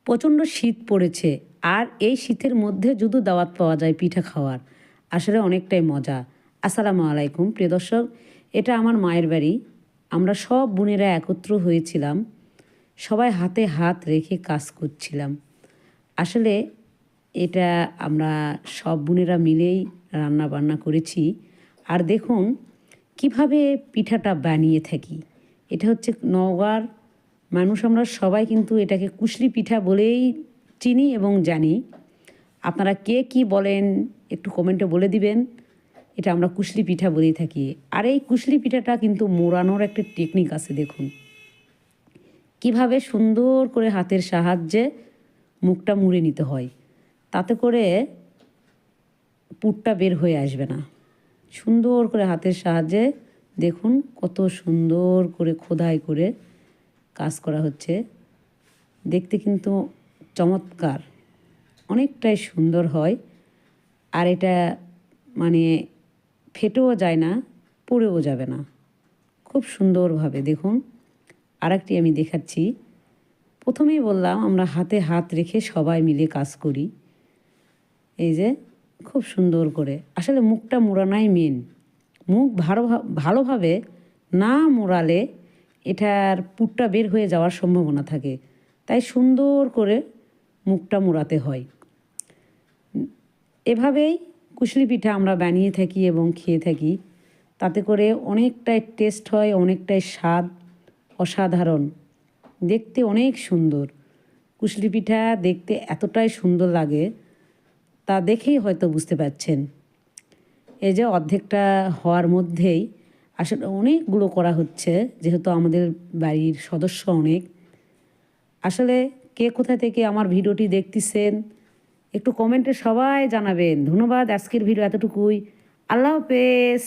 প্রচণ্ড শীত পড়েছে, আর এই শীতের মধ্যে যদি দাওয়াত পাওয়া যায় পিঠা খাওয়ার, আসলে অনেকটাই মজা। আসসালামু আলাইকুম প্রিয় দর্শক, এটা আমার মায়ের বাড়ি। আমরা সব বোনেরা একত্র হয়েছিলাম, সবাই হাতে হাত রেখে কাজ করছিলাম। আসলে এটা আমরা সব বোনেরা মিলেই রান্না বান্না করেছি। আর দেখুন কিভাবে পিঠাটা বানিয়ে থাকি। এটা হচ্ছে নওগাঁর মানুষ, আমরা সবাই কিন্তু এটাকে কুশলি পিঠা বলেই চিনি এবং জানি। আপনারা কে কি বলেন একটু কমেন্টে বলে দিবেন। এটা আমরা কুশলি পিঠা বলেই থাকি। আর এই কুশলি পিঠাটা কিন্তু মোড়ানোর একটা টেকনিক আছে। দেখুন কিভাবে সুন্দর করে হাতের সাহায্যে মুখটা মুড়ে নিতে হয়, তাতে করে পুরটা বের হয়ে আসবে না। সুন্দর করে হাতের সাহায্যে দেখুন কত সুন্দর করে খোদাই করে কাজ করা হচ্ছে। দেখতে কিন্তু চমৎকার, অনেকটাই সুন্দর হয়। আর এটা মানে ফেটেও যায় না, পড়েও যাবে না, খুব সুন্দরভাবে দেখুন। আরেকটি আমি দেখাচ্ছি। প্রথমেই বললাম আমরা হাতে হাত রেখে সবাই মিলে কাজ করি। এই যে খুব সুন্দর করে, আসলে মুখটা মোড়ানাই মেন। মুখ ভালোভাবে না মোড়ালে এটার পুরটা বের হয়ে যাওয়ার সম্ভাবনা থাকে, তাই সুন্দর করে মুখটা মোড়াতে হয়। এভাবেই কুশলি পিঠা আমরা বানিয়ে থাকি এবং খেয়ে থাকি। তাতে করে অনেকটাই টেস্ট হয়, অনেকটাই স্বাদ অসাধারণ, দেখতে অনেক সুন্দর। কুশলি পিঠা দেখতে এতটাই সুন্দর লাগে, তা দেখেই হয়তো বুঝতে পারছেন। এই যে অর্ধেকটা হওয়ার মধ্যেই আসলে অনেকগুলো করা হচ্ছে, যেহেতু আমাদের বাড়ির সদস্য অনেক। আসলে কে কোথা থেকে আমার ভিডিওটি দেখতেছেন একটু কমেন্টে সবাই জানাবেন। ধন্যবাদ। আজকের ভিডিও এতটুকুই। আল্লাহ হাফেজ।